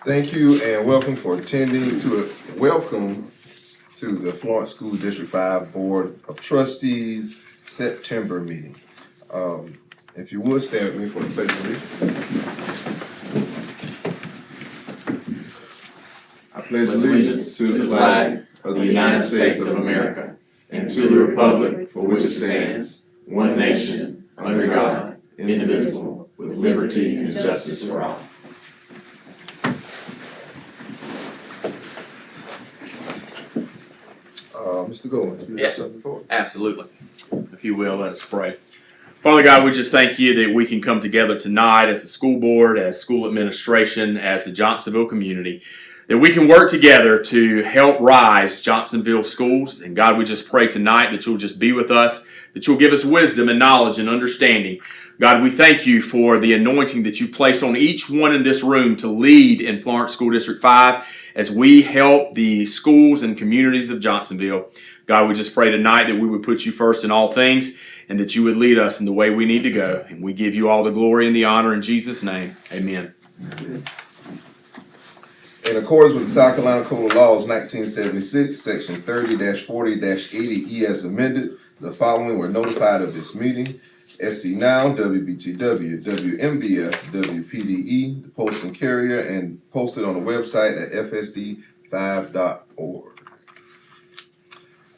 Thank you and welcome for attending welcome to the Florence School District 5 Board of Trustees September meeting. If you would stand with me for the pledge of allegiance. I pledge allegiance to the flag of the United States of America and to the republic for which it stands, one nation, under God, indivisible, with liberty and justice for all. Mr. Goins, you have something for us? Absolutely. If you will, let us pray. Father God, we just thank you that we can come together tonight as a school board, as school administration, as the Johnsonville community, that we can work together to help rise Johnsonville schools. And God, we just pray tonight that you'll just be with us, that you'll give us wisdom and knowledge and understanding. God, we thank you for the anointing that you've placed on each one in this room to lead in Florence School District 5 as we help the schools and communities of Johnsonville. God, we just pray tonight that we would put you first in all things and that you would lead us in the way we need to go. And we give you all the glory and the honor in Jesus' name. Amen. In accordance with the South Carolina Code of Laws 1976, Section 30-40-80E as amended, the following were notified of this meeting: SC Now, WBTW, WMBF, WPDE, the Post and Carrier, and posted on the website at fsd5.org.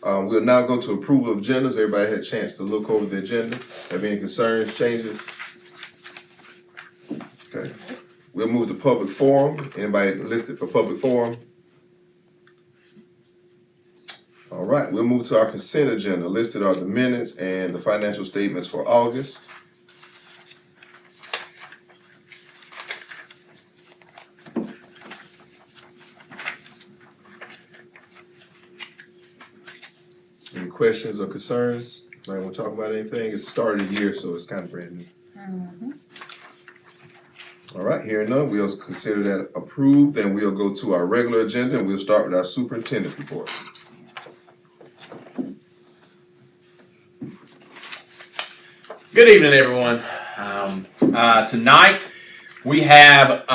We'll now go to approval of agendas. Everybody had a chance to look over the agenda. Have any concerns, changes? Okay. We'll move to public forum. Anybody listed for public forum? All right, we'll move to our consent agenda. Listed are the minutes and the financial statements for August. Any questions or concerns? Might want to talk about anything? It's the start of the year, so it's kind of brand new. All right, hearing none, we'll consider that approved, and we'll go to our regular agenda, and we'll start with our superintendent report. Good evening, everyone. Tonight we have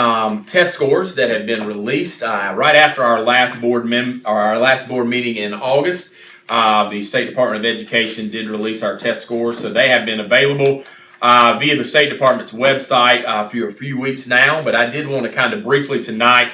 test scores that have been released right after our last board meeting in August. The State Department of Education did release our test scores, so they have been available via the State Department's website for a few weeks now. But I did want to kind of briefly tonight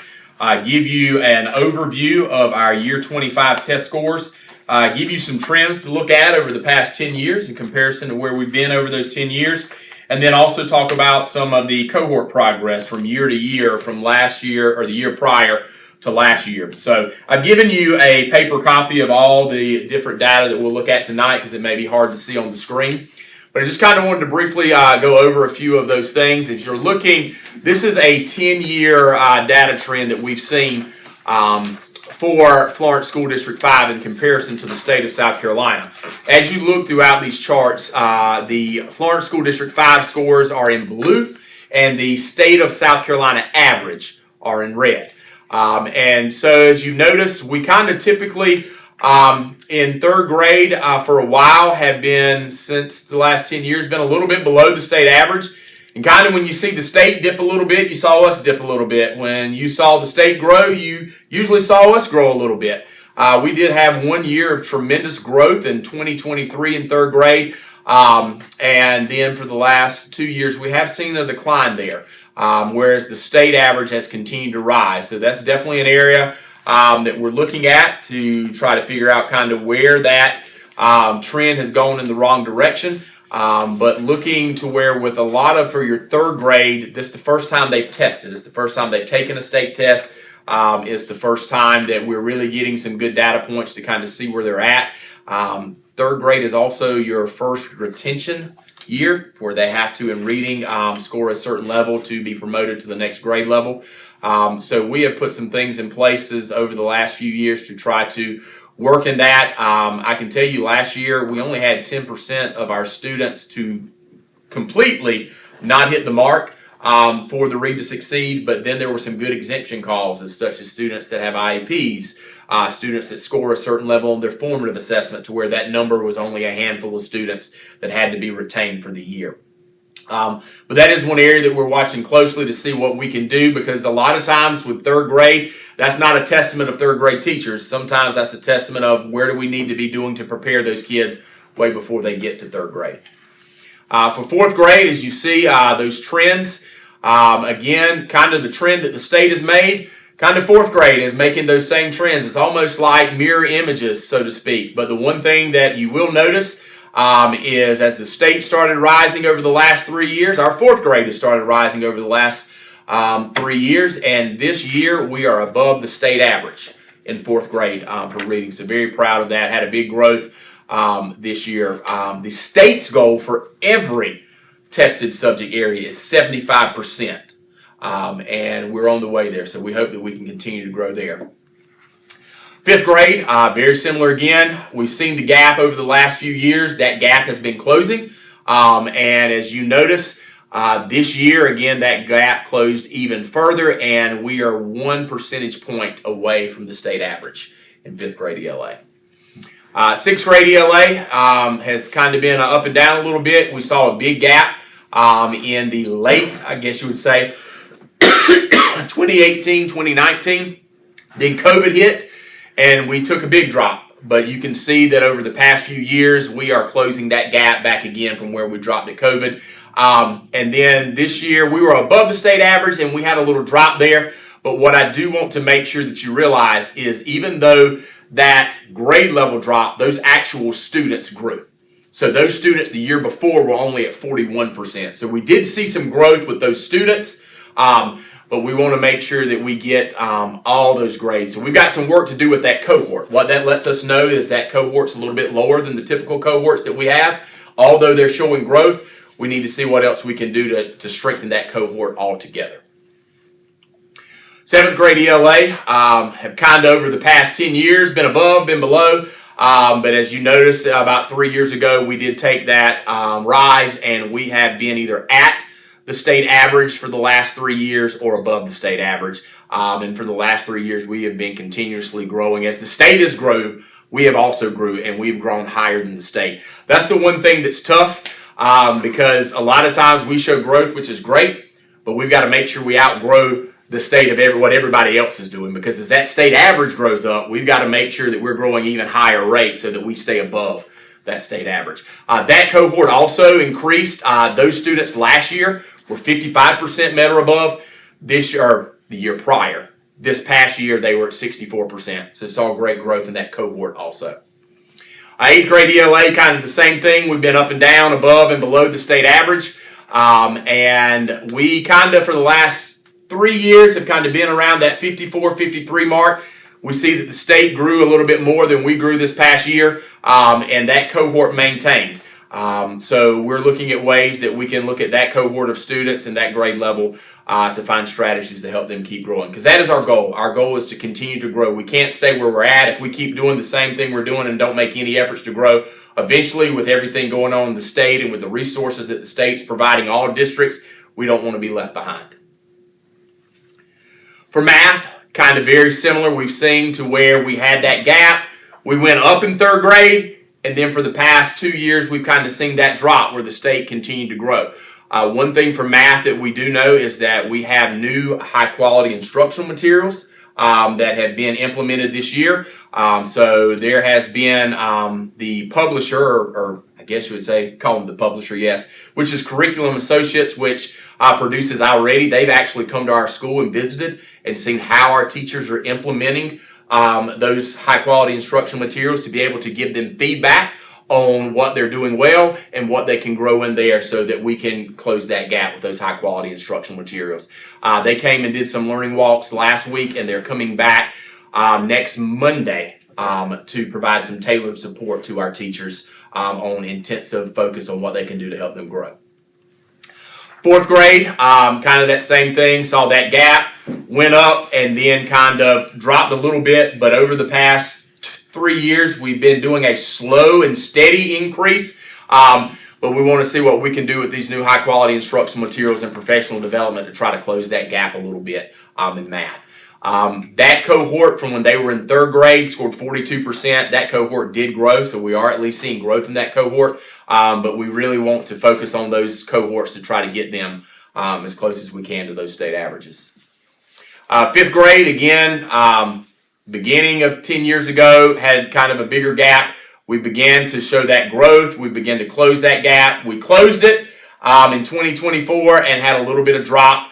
give you an overview of our year 25 test scores. Give you some trends to look at over the past 10 years in comparison to where we've been over those 10 years. And then also talk about some of the cohort progress from year to year from last year or the year prior to last year. So I've given you a paper copy of all the different data that we'll look at tonight because it may be hard to see on the screen. But I just kind of wanted to briefly go over a few of those things. If you're looking, this is a 10-year data trend that we've seen for Florence School District 5 in comparison to the state of South Carolina. As you look throughout these charts, the Florence School District 5 scores are in blue, and the state of South Carolina average are in red. And so as you notice, we kind of typically in third grade for a while have been, since the last 10 years, been a little bit below the state average. And kind of when you see the state dip a little bit, you saw us dip a little bit. When you saw the state grow, you usually saw us grow a little bit. We did have 1 year of tremendous growth in 2023 in third grade. And then for the last 2 years, we have seen a decline there, whereas the state average has continued to rise. So that's definitely an area that we're looking at to try to figure out kind of where that trend has gone in the wrong direction. But looking to where with a lot of, for your third grade, this is the first time they've tested. It's the first time they've taken a state test. It's the first time that we're really getting some good data points to kind of see where they're at. Third grade is also your first retention year where they have to, in reading, score a certain level to be promoted to the next grade level. So we have put some things in places over the last few years to try to work in that. I can tell you last year we only had 10% of our students to completely not hit the mark for the Read to Succeed, but then there were some good exemption causes, such as students that have IEPs, students that score a certain level on their formative assessment to where that number was only a handful of students that had to be retained for the year. But that is one area that we're watching closely to see what we can do, because a lot of times with third grade, that's not a testament of third grade teachers. Sometimes that's a testament of where do we need to be doing to prepare those kids way before they get to third grade. For fourth grade, as you see those trends, again, kind of the trend that the state has made, kind of fourth grade is making those same trends. It's almost like mirror images, so to speak. But the one thing that you will notice is as the state started rising over the last 3 years, our fourth grade has started rising over the last 3 years, and this year we are above the state average in fourth grade for reading. So very proud of that. Had a big growth this year. The state's goal for every tested subject area is 75%, and we're on the way there. So we hope that we can continue to grow there. Fifth grade, very similar again. We've seen the gap over the last few years. That gap has been closing. And as you notice, this year, again, that gap closed even further, and we are 1 percentage point away from the state average in fifth grade ELA. Sixth grade ELA has kind of been up and down a little bit. We saw a big gap in the late, I guess you would say, 2018, 2019. Then COVID hit, and we took a big drop. But you can see that over the past few years, we are closing that gap back again from where we dropped at COVID. And then this year, we were above the state average, and we had a little drop there. But what I do want to make sure that you realize is even though that grade level drop, those actual students grew. So those students the year before were only at 41%. So we did see some growth with those students. But we want to make sure that we get all those grades. So we've got some work to do with that cohort. What that lets us know is that cohort's a little bit lower than the typical cohorts that we have. Although they're showing growth, we need to see what else we can do to strengthen that cohort altogether. Seventh grade ELA have kind of over the past 10 years been above, been below. But as you notice, about 3 years ago, we did take that rise, and we have been either at the state average for the last 3 years or above the state average. And for the last 3 years, we have been continuously growing. As the state has grown, we have also grew, and we've grown higher than the state. That's the one thing that's tough because a lot of times we show growth, which is great, but we've got to make sure we outgrow the state of what everybody else is doing, because as that state average grows up, we've got to make sure that we're growing even higher rate so that we stay above that state average. That cohort also increased. Those students last year were 55% met or above. This year, or the year prior, this past year they were at 64%. So saw great growth in that cohort also. Eighth grade ELA, kind of the same thing. We've been up and down, above and below the state average. And we kind of, for the last 3 years, have kind of been around that 54, 53 mark. We see that the state grew a little bit more than we grew this past year, and that cohort maintained. So we're looking at ways that we can look at that cohort of students and that grade level to find strategies to help them keep growing, because that is our goal. Our goal is to continue to grow. We can't stay where we're at. If we keep doing the same thing we're doing and don't make any efforts to grow, eventually with everything going on in the state and with the resources that the state's providing all districts, we don't want to be left behind. For math, kind of very similar. We've seen to where we had that gap. We went up in third grade, and then for the past 2 years, we've kind of seen that drop where the state continued to grow. One thing for math that we do know is that we have new high-quality instructional materials that have been implemented this year. So there has been the publisher, or I guess you would say, call them the publisher, yes, which is Curriculum Associates, which produces iReady. They've actually come to our school and visited and seen how our teachers are implementing those high-quality instructional materials to be able to give them feedback on what they're doing well and what they can grow in there so that we can close that gap with those high-quality instructional materials. They came and did some learning walks last week, and they're coming back next Monday to provide some tailored support to our teachers on intensive focus on what they can do to help them grow. Fourth grade, kind of that same thing, saw that gap, went up, and then kind of dropped a little bit, but over the past 3 years, we've been doing a slow and steady increase, but we want to see what we can do with these new high-quality instructional materials and professional development to try to close that gap a little bit in math. That cohort from when they were in third grade scored 42%. That cohort did grow, so we are at least seeing growth in that cohort. But we really want to focus on those cohorts to try to get them as close as we can to those state averages. Fifth grade, again, beginning of 10 years ago, had kind of a bigger gap. We began to show that growth. We began to close that gap. We closed it in 2024 and had a little bit of drop.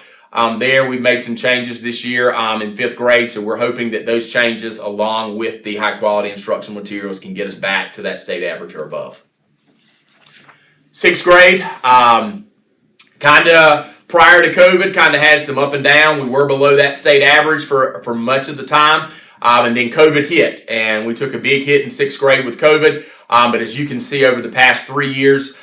There, we've made some changes this year in fifth grade, so we're hoping that those changes, along with the high-quality instructional materials, can get us back to that state average or above. Sixth grade, kind of prior to COVID, kind of had some up and down. We were below that state average for much of the time, and then COVID hit, and we took a big hit in sixth grade with COVID. But as you can see, over the past 3 years,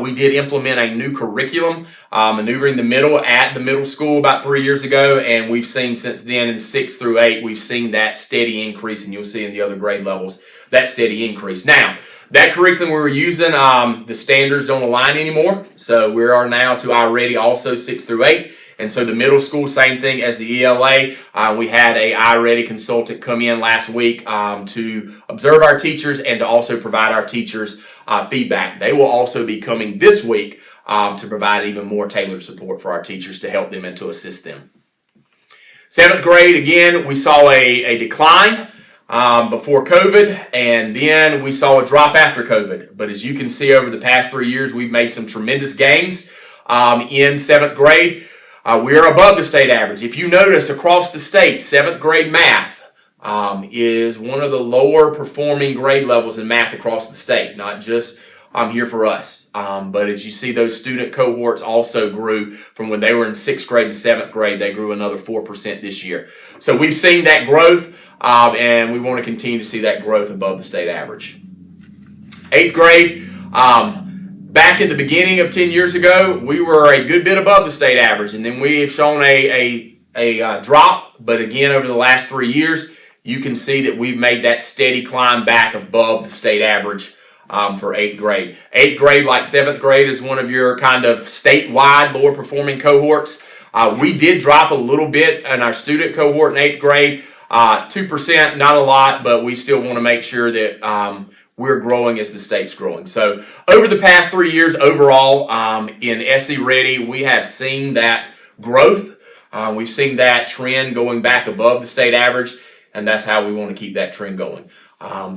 we did implement a new curriculum, Maneuvering the Middle, at the middle school about 3 years ago, and we've seen since then in 6 through 8, we've seen that steady increase, and you'll see in the other grade levels that steady increase. Now, that curriculum we were using, the standards don't align anymore, so we are now to iReady also 6 through 8. And so the middle school, same thing as the ELA. We had a iReady consultant come in last week to observe our teachers and to also provide our teachers feedback. They will also be coming this week to provide even more tailored support for our teachers to help them and to assist them. Seventh grade, again, we saw a decline before COVID, and then we saw a drop after COVID. But as you can see, over the past 3 years, we've made some tremendous gains in seventh grade. We are above the state average. If you notice across the state, seventh grade math is one of the lower performing grade levels in math across the state, not just here for us. But as you see, those student cohorts also grew from when they were in sixth grade to seventh grade. They grew another 4% this year. So we've seen that growth, and we want to continue to see that growth above the state average. Eighth grade, back in the beginning of 10 years ago, we were a good bit above the state average, and then we have shown a drop. But again, over the last 3 years, you can see that we've made that steady climb back above the state average for eighth grade. Eighth grade, like seventh grade, is one of your kind of statewide lower performing cohorts. We did drop a little bit in our student cohort in eighth grade, 2%, not a lot, but we still want to make sure that we're growing as the state's growing. So over the past 3 years overall in SE Ready, we have seen that growth. We've seen that trend going back above the state average, and that's how we want to keep that trend going.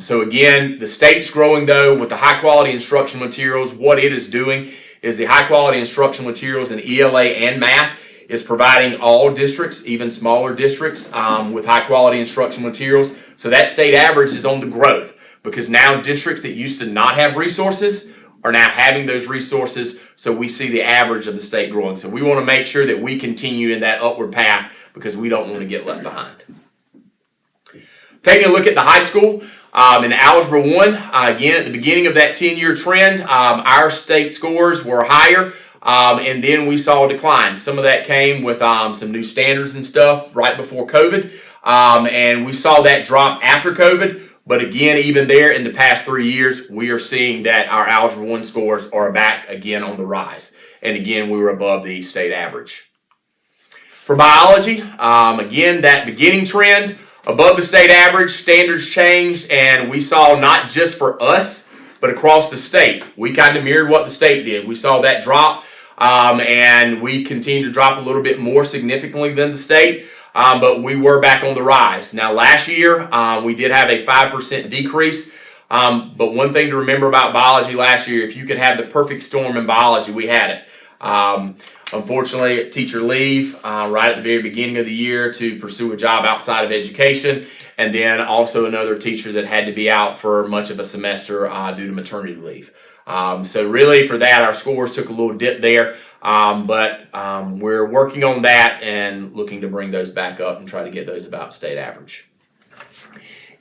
So again, the state's growing though with the high quality instructional materials. What it is doing is the high quality instructional materials in ELA and math is providing all districts, even smaller districts, with high quality instructional materials. So that state average is on the growth, because now districts that used to not have resources are now having those resources, so we see the average of the state growing. So we want to make sure that we continue in that upward path because we don't want to get left behind. Taking a look at the high school, in Algebra 1, again, at the beginning of that 10-year trend, our state scores were higher, and then we saw a decline. Some of that came with some new standards and stuff right before COVID, and we saw that drop after COVID. But again, even there in the past 3 years, we are seeing that our Algebra 1 scores are back again on the rise. And again, we were above the state average. For biology, again, that beginning trend, above the state average, standards changed, and we saw not just for us, but across the state. We kind of mirrored what the state did. We saw that drop, and we continued to drop a little bit more significantly than the state. But we were back on the rise. Now, last year, we did have a 5% decrease. But one thing to remember about biology last year, if you could have the perfect storm in biology, we had it. Unfortunately, teacher leave right at the very beginning of the year to pursue a job outside of education, and then also another teacher that had to be out for much of a semester due to maternity leave. So really for that, our scores took a little dip there. But we're working on that and looking to bring those back up and try to get those about state average.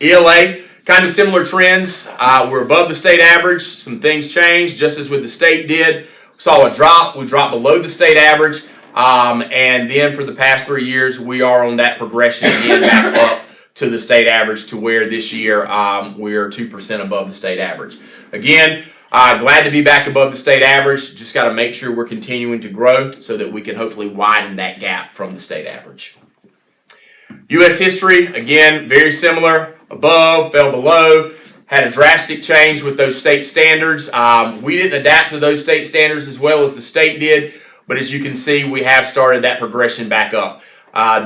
ELA, kind of similar trends. We're above the state average. Some things changed, just as with the state did. Saw a drop. We dropped below the state average. And then for the past 3 years, we are on that progression again back up to the state average, to where this year we are 2% above the state average. Again, glad to be back above the state average. Just got to make sure we're continuing to grow so that we can hopefully widen that gap from the state average. U.S. history, again, very similar, above, fell below, had a drastic change with those state standards. We didn't adapt to those state standards as well as the state did, but as you can see, we have started that progression back up.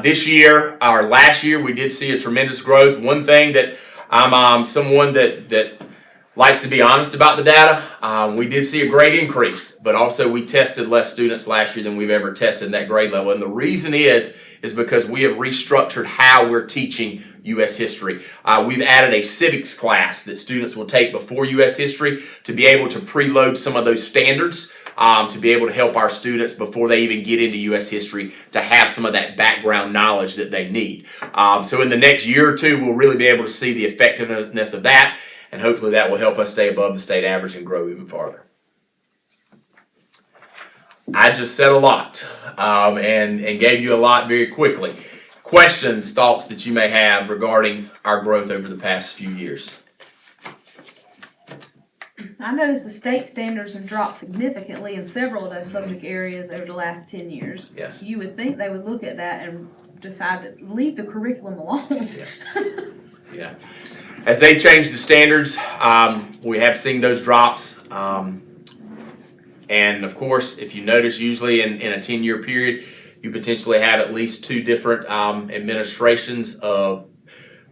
This year, or last year, we did see a tremendous growth. One thing that I'm someone that likes to be honest about the data. We did see a great increase, but also we tested less students last year than we've ever tested in that grade level. And the reason is because we have restructured how we're teaching U.S. history. We've added a civics class that students will take before U.S. history to be able to preload some of those standards, to be able to help our students before they even get into U.S. history to have some of that background knowledge that they need. So in the next year or two, we'll really be able to see the effectiveness of that. And hopefully that will help us stay above the state average and grow even farther. I just said a lot and gave you a lot very quickly. Questions, thoughts that you may have regarding our growth over the past few years? I noticed the state standards have dropped significantly in several of those subject areas over the last 10 years. Yes. You would think they would look at that and decide to leave the curriculum alone. Yeah. As they change the standards, we have seen those drops. And of course, if you notice, usually in a 10-year period, you potentially have at least two different administrations of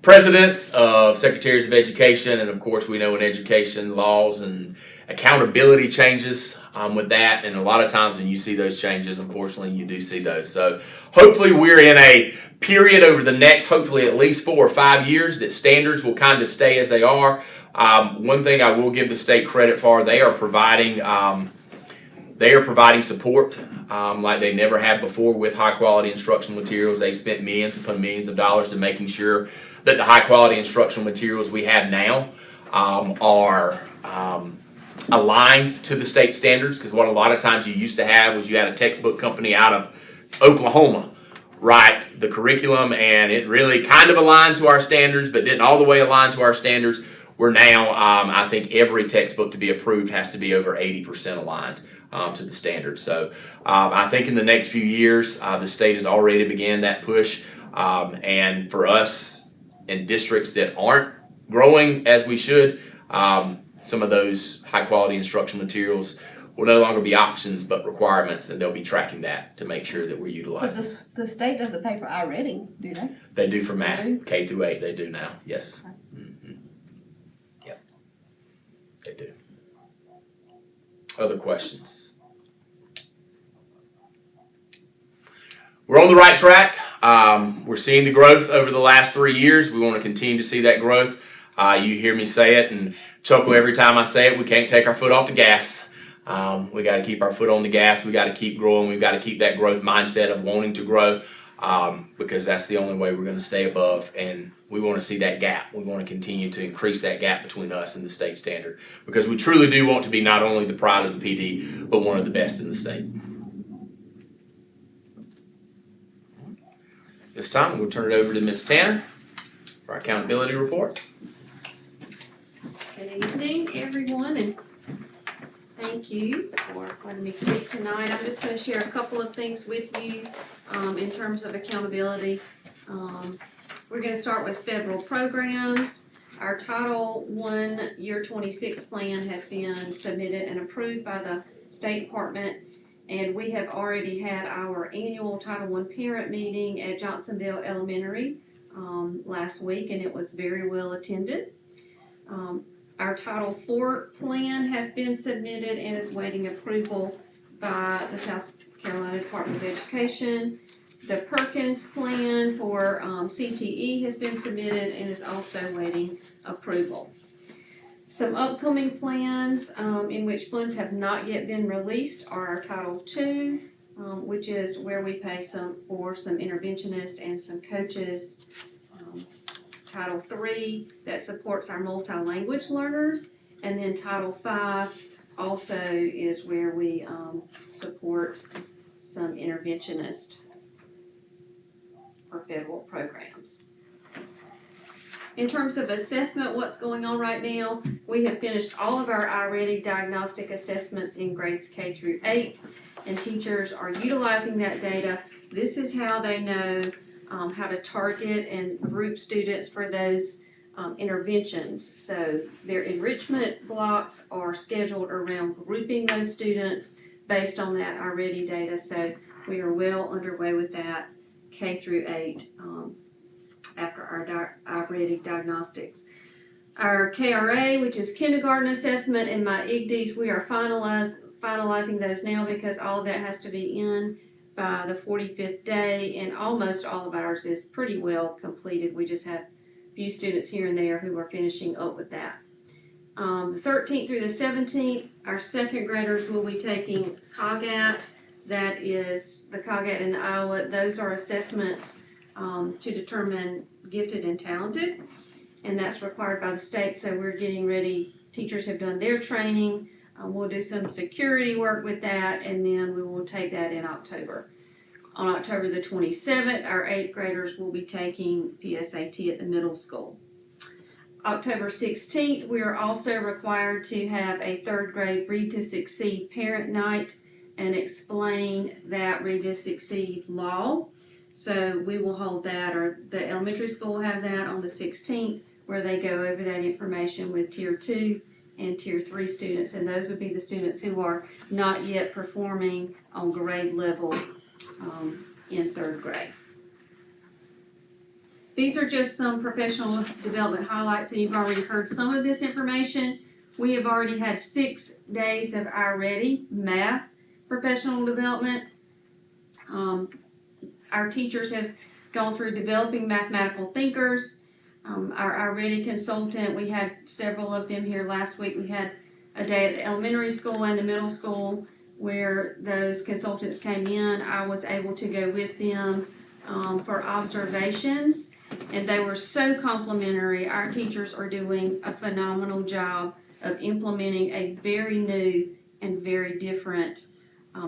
presidents, of secretaries of education, and of course, we know in education laws and accountability changes with that. And a lot of times when you see those changes, unfortunately, you do see those. So hopefully we're in a period over the next, hopefully at least 4 or 5 years, that standards will kind of stay as they are. One thing I will give the state credit for, they are providing support like they never have before with high quality instructional materials. They've spent millions upon millions of dollars to making sure that the high quality instructional materials we have now are aligned to the state standards, because what a lot of times you used to have was you had a textbook company out of Oklahoma write the curriculum, and it really kind of aligned to our standards but didn't all the way align to our standards. We're now, I think every textbook to be approved has to be over 80% aligned to the standards. So I think in the next few years, the state has already began that push, and for us in districts that aren't growing as we should, some of those high quality instructional materials will no longer be options but requirements, and they'll be tracking that to make sure that we're utilizing. But the state doesn't pay for iReady, do they? They do for math, They do? K through 8, they do now, yes. Okay. Yep, they do. Other questions? We're on the right track. We're seeing the growth over the last 3 years. We want to continue to see that growth. You hear me say it and chuckle every time I say it. We can't take our foot off the gas. We got to keep our foot on the gas. We got to keep growing. We've got to keep that growth mindset of wanting to grow, because that's the only way we're going to stay above. And we want to see that gap. We want to continue to increase that gap between us and the state standard, because we truly do want to be not only the pride of the PD, but one of the best in the state. This time, we'll turn it over to Ms. Tanner for our accountability report. Good evening, everyone, and thank you for letting me speak tonight. I'm just going to share a couple of things with you in terms of accountability. We're going to start with federal programs. Our Title I Year 26 plan has been submitted and approved by the State Department, and we have already had our annual Title I parent meeting at Johnsonville Elementary last week, and it was very well attended. Our Title IV plan has been submitted and is waiting approval by the South Carolina Department of Education. The Perkins plan for CTE has been submitted and is also waiting approval. Some upcoming plans in which funds have not yet been released are our Title II, which is where we pay for some interventionists and some coaches. Title III that supports our multi-language learners, and then Title V also is where we support some interventionists for federal programs. In terms of assessment, what's going on right now, we have finished all of our iReady diagnostic assessments in grades K through 8, and teachers are utilizing that data. This is how they know how to target and group students for those interventions. So their enrichment blocks are scheduled around grouping those students based on that already data. So we are well underway with that K through 8 after our already diagnostics. Our KRA, which is kindergarten assessment, and my IGDs, we are finalizing those now because all of that has to be in by the 45th day, and almost all of ours is pretty well completed. We just have a few students here and there who are finishing up with that. The 13th through the 17th, our second graders will be taking COGAT. That is the COGAT and the Iowa. Those are assessments to determine gifted and talented, and that's required by the state. So we're getting ready. Teachers have done their training. We'll do some security work with that, and then we will take that in October. On October the 27th, our 8th graders will be taking PSAT at the middle school. October 16th, we are also required to have a 3rd grade Read to Succeed parent night and explain that Read to Succeed law. So we will hold that, or the elementary school will have that on the 16th, where they go over that information with Tier 2 and Tier 3 students, and those would be the students who are not yet performing on grade level in 3rd grade. These are just some professional development highlights, and you've already heard some of this information. We have already had 6 days of our Ready math professional development. Our teachers have gone through developing mathematical thinkers. Our Ready consultant, we had several of them here last week. We had a day at the elementary school and the middle school where those consultants came in. I was able to go with them for observations, and they were so complimentary. Our teachers are doing a phenomenal job of implementing a very new and very different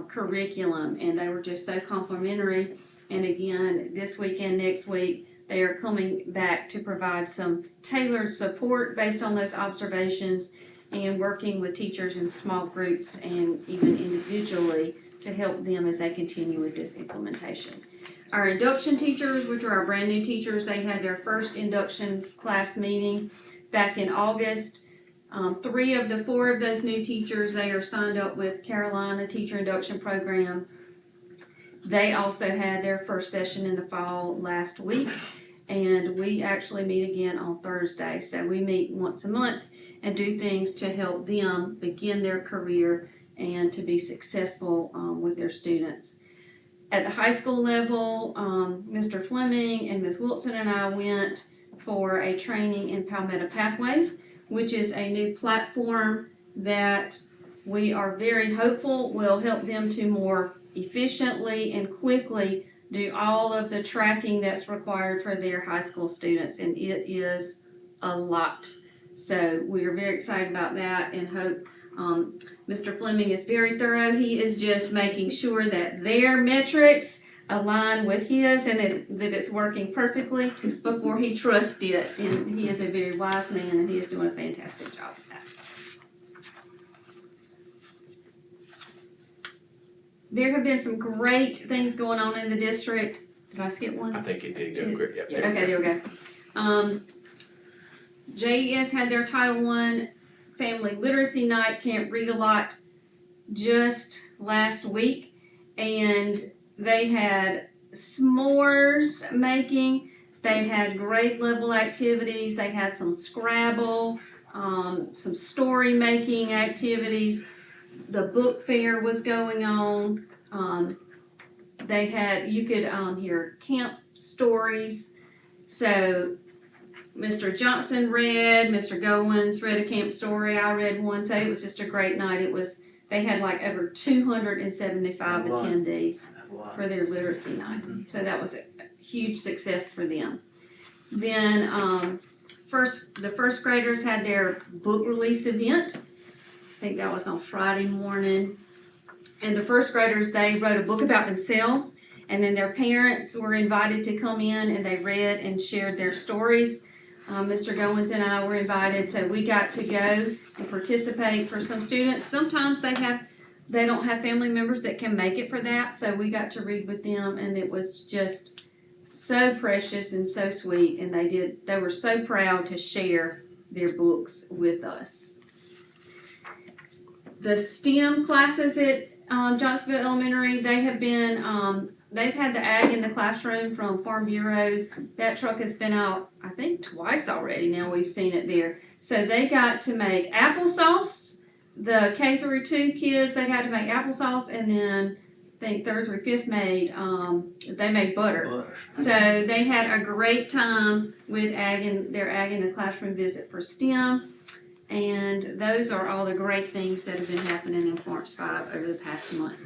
curriculum, and they were just so complimentary. And again, this week and next week, they are coming back to provide some tailored support based on those observations and working with teachers in small groups and even individually to help them as they continue with this implementation. Our induction teachers, which are our brand new teachers, they had their first induction class meeting back in August. 3 of the 4 of those new teachers, they are signed up with Carolina Teacher Induction Program. They also had their first session in the fall last week, and we actually meet again on Thursday. So we meet once a month and do things to help them begin their career and to be successful with their students. At the high school level, Mr. Fleming and Ms. Wilson and I went for a training in Palmetto Pathways, which is a new platform that we are very hopeful will help them to more efficiently and quickly do all of the tracking that's required for their high school students, and it is a lot. So we are very excited about that and hope Mr. Fleming is very thorough. He is just making sure that their metrics align with his and that it's working perfectly before he trusts it. And he is a very wise man, and he is doing a fantastic job with that. There have been some great things going on in the district. Did I skip one? I think it did go great. Yep. Okay, there we go. JES had their Title I Family Literacy Night, Camp Read a Lot, just last week, and they had s'mores making, they had grade level activities, they had some Scrabble, some story making activities. The book fair was going on. They had, you could hear camp stories. So Mr. Johnson read, Mr. Goins read a camp story, I read one, so it was just a great night. They had like over 275 attendees for their literacy night. So that was a huge success for them. Then the first graders had their book release event. I think that was on Friday morning. And the first graders, they wrote a book about themselves, and then their parents were invited to come in and they read and shared their stories. Mr. Goins and I were invited, so we got to go and participate. For some students, sometimes they don't have family members that can make it for that, so we got to read with them, and it was just so precious and so sweet, and they were so proud to share their books with us. The STEM classes at Johnsonville Elementary, they have been, they've had the ag in the classroom from Farm Bureau. That truck has been out, I think, twice already now we've seen it there. So they got to make applesauce. The K through 2 kids, they got to make applesauce, and then I think 3rd through 5th they made butter. So they had a great time with their ag in the classroom visit for STEM. And those are all the great things that have been happening in Florence 5 over the past month.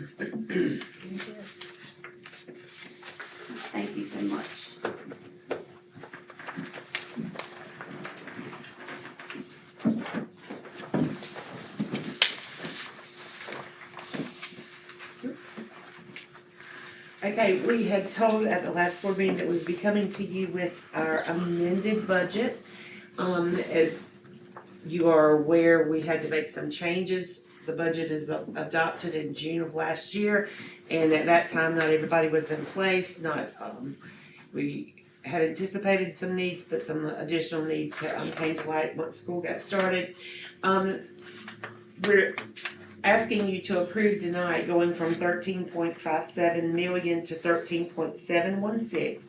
Thank you so much. Okay, we had told at the last board meeting that we'd be coming to you with our amended budget. As you are aware, we had to make some changes. The budget is adopted in June of last year, and at that time, not everybody was in place, we had anticipated some needs, but some additional needs came to light once school got started. We're asking you to approve tonight going from 13.57 million to 13.716.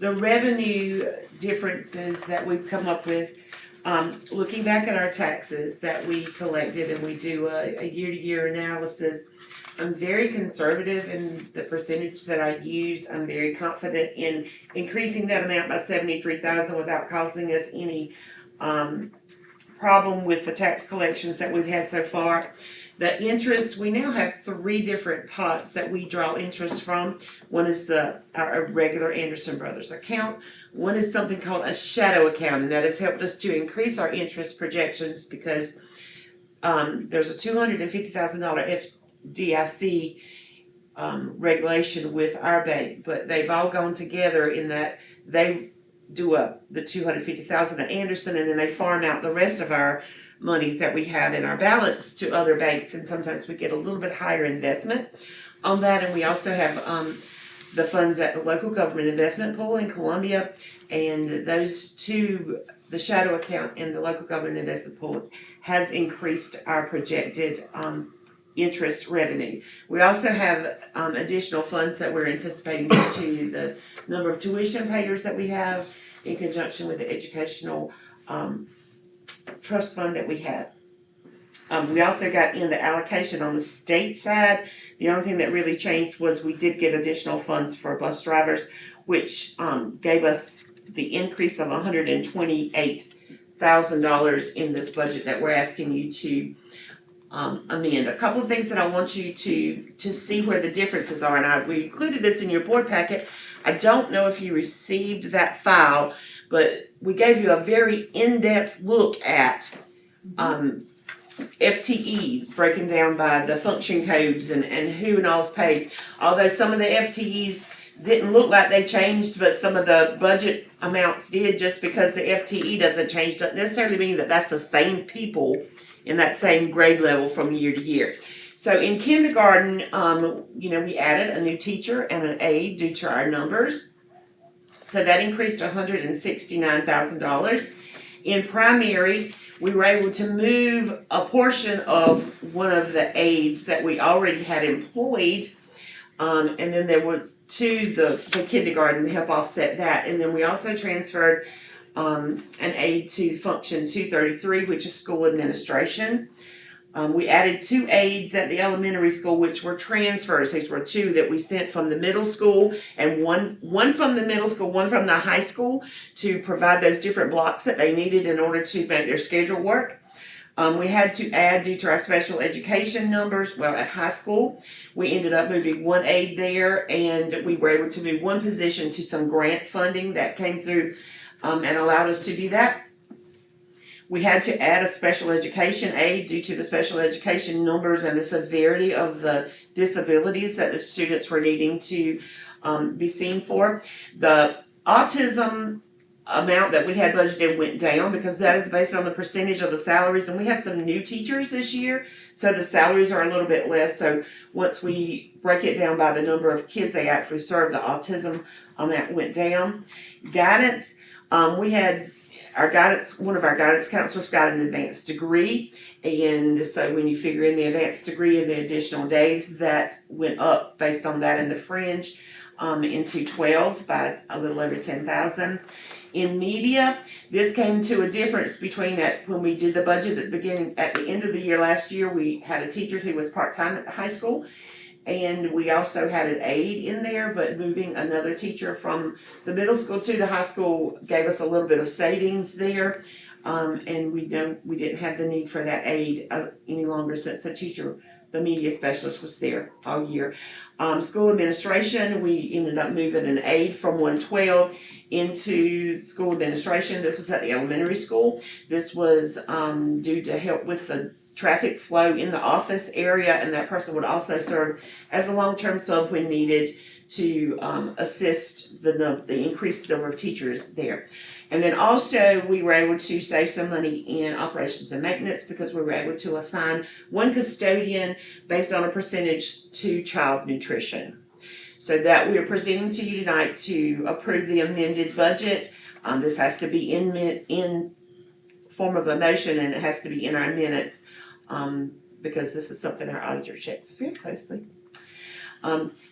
The revenue differences that we've come up with, looking back at our taxes that we collected, and we do a year-to-year analysis, I'm very conservative in the percentage that I use. I'm very confident in increasing that amount by 73,000 without causing us any problem with the tax collections that we've had so far. The interest, we now have 3 different pots that we draw interest from. One is our regular Anderson Brothers account. One is something called a shadow account, and that has helped us to increase our interest projections because there's a $250,000 FDIC regulation with our bank, but they've all gone together in that they do up the $250,000 at Anderson, and then they farm out the rest of our monies that we have in our balance to other banks, and sometimes we get a little bit higher investment on that. And we also have the funds at the local government investment pool in Columbia, and those two, the shadow account and the local government investment pool, has increased our projected interest revenue. We also have additional funds that we're anticipating due to the number of tuition payers that we have in conjunction with the educational trust fund that we have. We also got in the allocation on the state side. The only thing that really changed was we did get additional funds for bus drivers, which gave us the increase of $128,000 in this budget that we're asking you to amend. A couple of things that I want you to see where the differences are, and we included this in your board packet. I don't know if you received that file, but we gave you a very in-depth look at FTEs broken down by the function codes and who and all is paid. Although some of the FTEs didn't look like they changed, but some of the budget amounts did. Just because the FTE doesn't change doesn't necessarily mean that that's the same people in that same grade level from year to year. So in kindergarten, we added a new teacher and an aide due to our numbers. So that increased $169,000. In primary, we were able to move a portion of one of the aides that we already had employed. And then there was the kindergarten to help offset that. And then we also transferred an aide to function 233, which is school administration. We added 2 aides at the elementary school, which were transfers. These were 2 that we sent from the middle school, and one from the middle school, one from the high school, to provide those different blocks that they needed in order to make their schedule work. We had to add, due to our special education numbers, at high school, we ended up moving 1 aide there, and we were able to move 1 position to some grant funding that came through and allowed us to do that. We had to add a special education aide due to the special education numbers and the severity of the disabilities that the students were needing to be seen for. The autism amount that we had budgeted went down because that is based on the percentage of the salaries, and we have some new teachers this year, so the salaries are a little bit less. So once we break it down by the number of kids they actually serve, the autism amount went down. Guidance, we had one of our guidance counselors got an advanced degree, and so when you figure in the advanced degree and the additional days, that went up based on that in the fringe, into 12 by a little over 10,000. In media, this came to a difference between that when we did the budget at the end of the year last year, we had a teacher who was part-time at the high school. And we also had an aide in there, but moving another teacher from the middle school to the high school gave us a little bit of savings there. And we didn't have the need for that aide any longer since the media specialist was there all year. School administration, we ended up moving an aide from 112 into school administration. This was at the elementary school. This was due to help with the traffic flow in the office area, and that person would also serve as a long-term sub when needed to assist the increased number of teachers there. And then also we were able to save some money in operations and maintenance because we were able to assign one custodian based on a percentage to child nutrition. So that we are presenting to you tonight to approve the amended budget. This has to be in form of a motion, and it has to be in our minutes, because this is something our auditor checks very closely.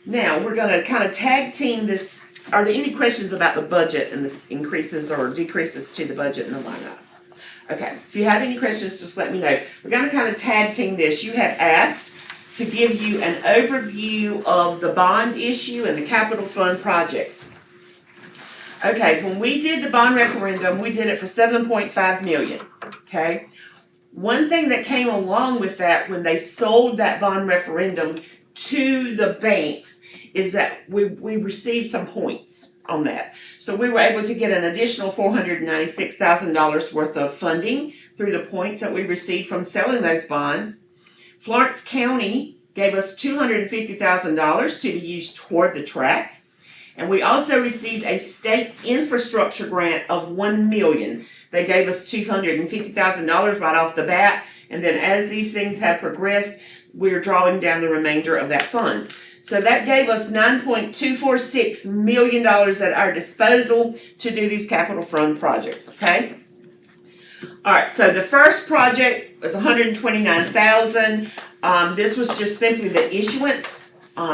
Now, we're gonna kind of tag team this. Are there any questions about the budget and the increases or decreases to the budget and the line items? Okay, if you have any questions, just let me know. We're gonna kind of tag team this. You have asked to give you an overview of the bond issue and the capital fund projects. Okay, when we did the bond referendum, we did it for 7.5 million, okay? One thing that came along with that when they sold that bond referendum to the banks is that we received some points on that. So we were able to get an additional $496,000 worth of funding through the points that we received from selling those bonds. Florence County gave us $250,000 to be used toward the track. And we also received a state infrastructure grant of $1 million. They gave us $250,000 right off the bat. And then as these things have progressed, we're drawing down the remainder of that funds. So that gave us $9.246 million at our disposal to do these capital fund projects, okay? All right, so the first project was $129,000. This was just simply the issuance.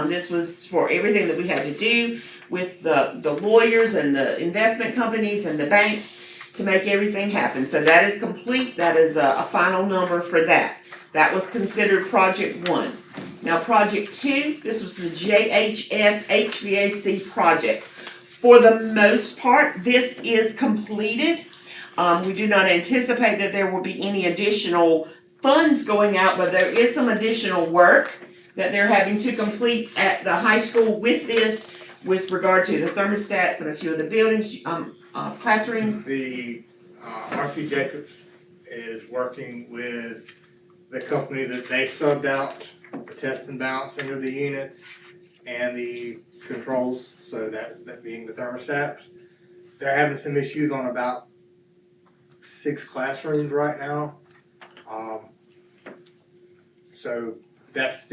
This was for everything that we had to do with the lawyers and the investment companies and the banks to make everything happen. So that is complete. That is a final number for that. That was considered project 1. Now project 2, this was the JHS HVAC project. For the most part, this is completed. We do not anticipate that there will be any additional funds going out, but there is some additional work that they're having to complete at the high school with this, with regard to the thermostats and a few of the buildings, classrooms. The RC Jacobs is working with the company that they subbed out the test and balancing of the units and the controls, so that being the thermostats. They're having some issues on about 6 classrooms right now. So that's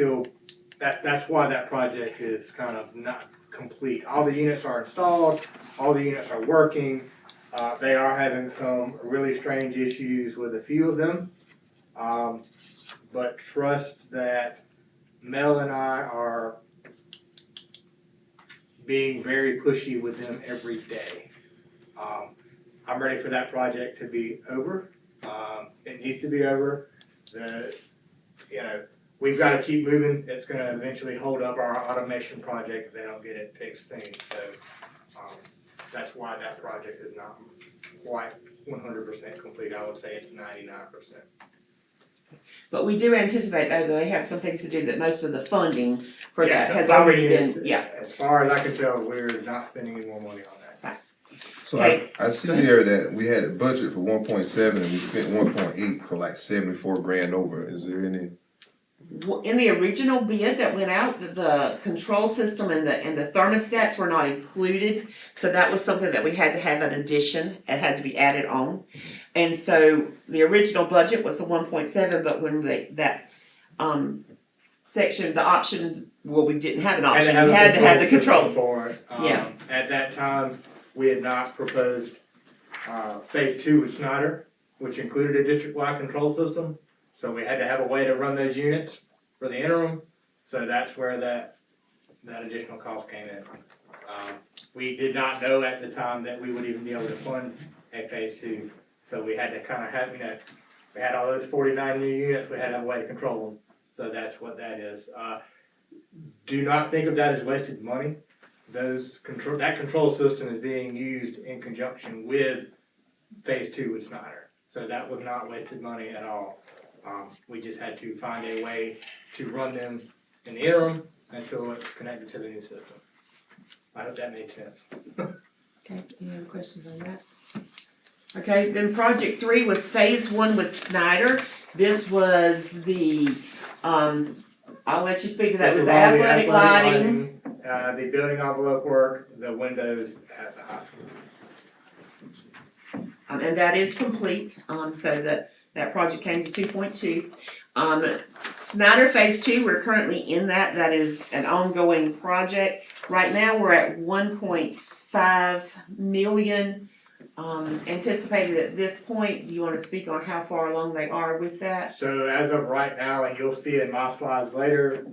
why that project is kind of not complete. All the units are installed, all the units are working. They are having some really strange issues with a few of them. But trust that Mel and I are being very pushy with them every day. I'm ready for that project to be over. It needs to be over. We've got to keep moving. It's going to eventually hold up our automation project if they don't get it fixed soon. So that's why that project is not quite 100% complete. I would say it's 99%. But we do anticipate though, they have some things to do, that most of the funding for Yeah, that has the funding already is- been, yeah. As far as I can tell, we're not spending any more money on that. So Okay. I see here that we had a budget for 1.7 and we spent 1.8 for like 74 grand over. Is there any In the original bid that went out, the control system and the thermostats were not included. So that was something that we had to have an addition, it had to be added on. And so the original budget was the 1.7, but when section, the option, well, we didn't have an option, we had to have the control. system for it. Yeah. At that time, we had not proposed, phase two with Snyder, which included a district-wide control system. So we had to have a way to run those units for the interim, so that's where that additional cost came in. We did not know at the time that we would even be able to fund a phase two, so we had to kind of have, we had all those 49 new units, we had to have a way to control them, so that's what that is. Do not think of that as wasted money. That control system is being used in conjunction with phase two with Snyder, so that was not wasted money at all. We just had to find a way to run them in the interim until it's connected to the new system. I hope that made sense. Okay, any other questions on that? Okay, then project 3 was phase 1 with Snyder. This was the, I'll let you speak to that, This was is all the athletic lighting. The building envelope work, the windows at the high school. And that is complete, so that project came to 2.2. Snyder Phase 2, we're currently in that is an ongoing project. Right now, we're at 1.5 million, anticipated at this point. Do you wanna speak on how far along they are with that? So as of right now, and you'll see in my slides later,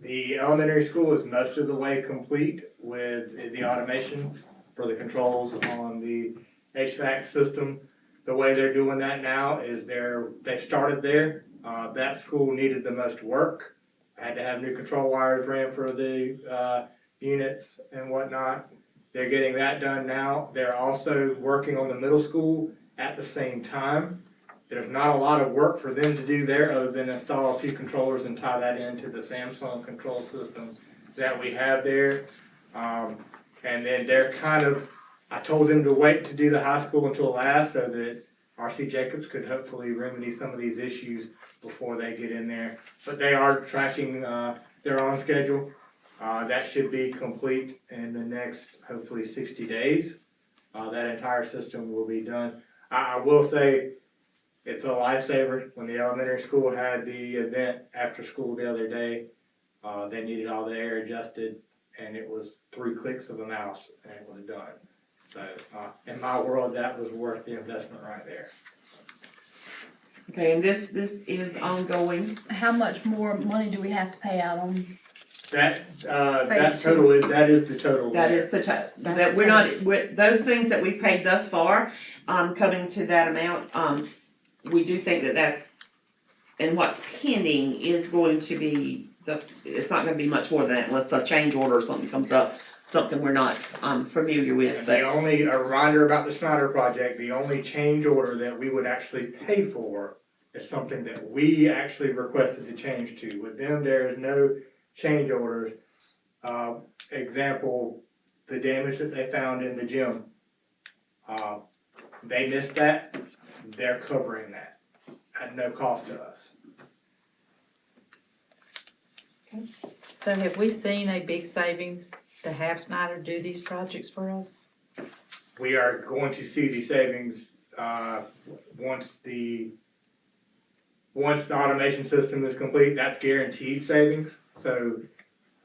the elementary school is most of the way complete with the automation for the controls on the HVAC system. The way they're doing that now is they started there. That school needed the most work. I had to have new control wires ran for the units and whatnot. They're getting that done now. They're also working on the middle school at the same time. There's not a lot of work for them to do there other than install a few controllers and tie that into the Samsung control system that we have there. And then they're I told them to wait to do the high school until last so that RC Jacobs could hopefully remedy some of these issues before they get in there. But they are tracking, they're on schedule. That should be complete in the next, hopefully 60 days. That entire system will be done. I will say, it's a lifesaver. When the elementary school had the event after school the other day, they needed all the air adjusted, and it was 3 clicks of a mouse, and it was done. So, in my world, that was worth the investment right there. Okay, and this is ongoing. How much more money do we have to pay out on? That Phase total is, that is the total. That there. is the that we're not, those things that we've paid thus far, coming to that amount, we do think that that's, and what's pending is going to be it's not gonna be much more than that unless a change order or something comes up, something we're not, familiar with, And but. a reminder about the Snyder project, the only change order that we would actually pay for is something that we actually requested to change to. With them, there is no change orders. Example, the damage that they found in the gym. They missed that, they're covering that at no cost to us. So have we seen a big savings to have Snyder do these projects for us? We are going to see the savings, once the automation system is complete. That's guaranteed savings. So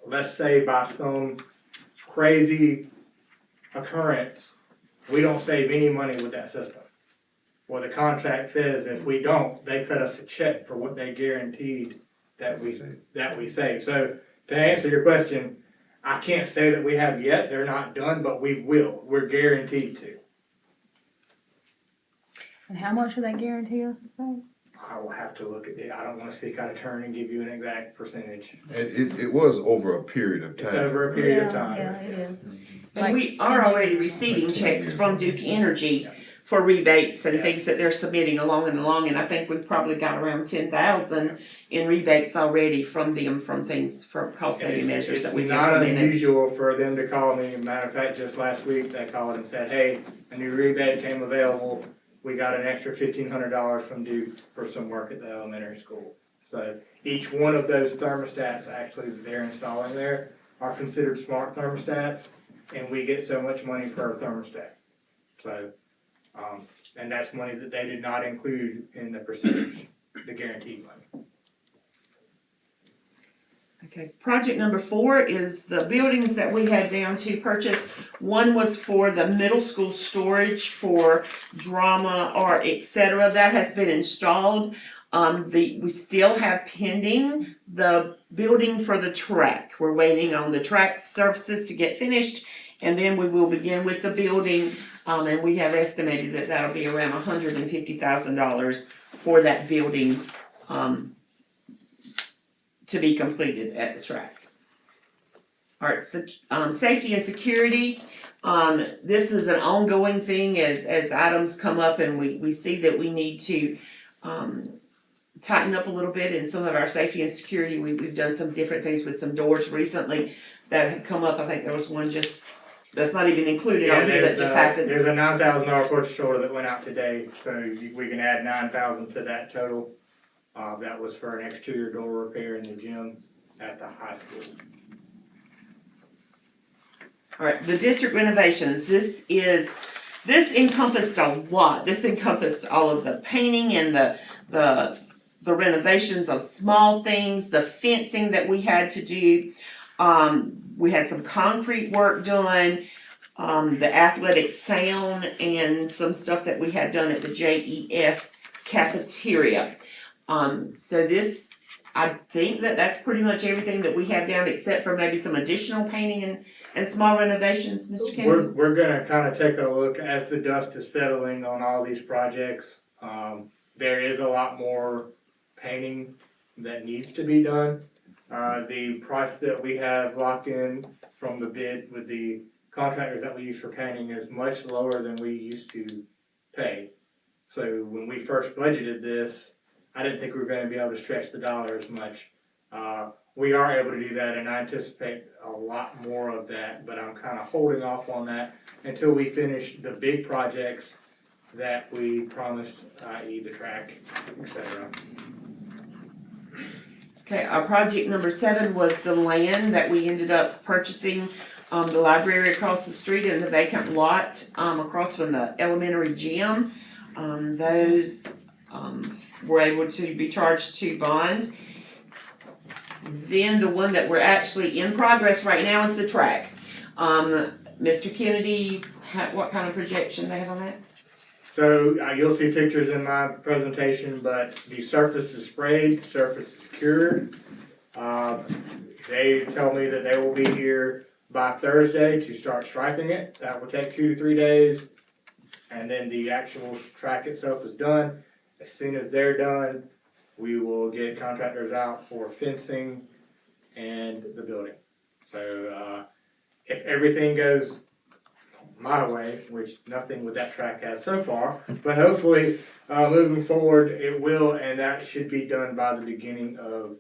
let's say by some crazy occurrence, we don't save any money with that system. Well, the contract says if we don't, they cut us a check for what they guaranteed that we save. So to answer your question, I can't say that we have yet, they're not done, but we will, we're guaranteed to. And how much do they guarantee us to save? I will have to look at it, I don't wanna speak out of turn and give you an exact percentage. And it was over a period of It's time. over a period of Yeah, time. yeah, it is. And Like we 10 are already years. receiving Like 10 checks years. from Duke Energy for rebates and Yeah. things that they're submitting along, and I think we've probably got around 10,000 in rebates already from them, from things, for cost saving measures that we've It's not implemented. unusual for them to call me, matter of fact, just last week, they called and said, hey, a new rebate came available, we got an extra $1,500 from Duke for some work at the elementary school. So each one of those thermostats actually that they're installing there are considered smart thermostats, and we get so much money per thermostat. So, and that's money that they did not include in the percentage, the guaranteed money. Okay, project number 4 is the buildings that we had down to purchase. One was for the middle school storage for drama, art, etc. That has been installed. We still have pending the building for the track. We're waiting on the track surfaces to get finished, and then we will begin with the building. And we have estimated that that'll be around $150,000 for that building, to be completed at the track. All right, so, safety and security, this is an ongoing thing as items come up and we see that we need to, tighten up a little bit in some of our safety and security. We've done some different things with some doors recently that have come up. I think there was one that's not even included on here that just happened. There's a $9,000 purchase order that went out today, so we can add 9,000 to that total. That was for an exterior door repair in the gym at the high school. All right, the district renovations, this encompassed a lot. This encompassed all of the painting and the renovations of small things, the fencing that we had to do. We had some concrete work done, the athletic sound, and some stuff that we had done at the JES cafeteria. So this, I think that's pretty much everything that we have down, except for maybe some additional painting and small renovations, Mr. Kennedy. We're gonna kind of take a look as the dust is settling on all these projects. There is a lot more painting that needs to be done. The price that we have locked in from the bid with the contractors that we use for painting is much lower than we used to pay. So when we first budgeted this, I didn't think we were gonna be able to stretch the dollar as much. We are able to do that, and I anticipate a lot more of that, but I'm kind of holding off on that until we finish the big projects that we promised, i.e. the track, etc. Okay, our project number 7 was the land that we ended up purchasing, the library across the street and the vacant lot, across from the elementary gym. Those, were able to be charged to bond. Then the one that we're actually in progress right now is the track. Mr. Kennedy, what kind of projection they have on that? So you'll see pictures in my presentation, but the surface is sprayed, surface is cured. They tell me that they will be here by Thursday to start striping it. That will take 2 to 3 days. And then the actual track itself is done. As soon as they're done, we will get contractors out for fencing and the building. So, if everything goes my way, which nothing with that track has so far, but hopefully, moving forward, it will, and that should be done by the beginning of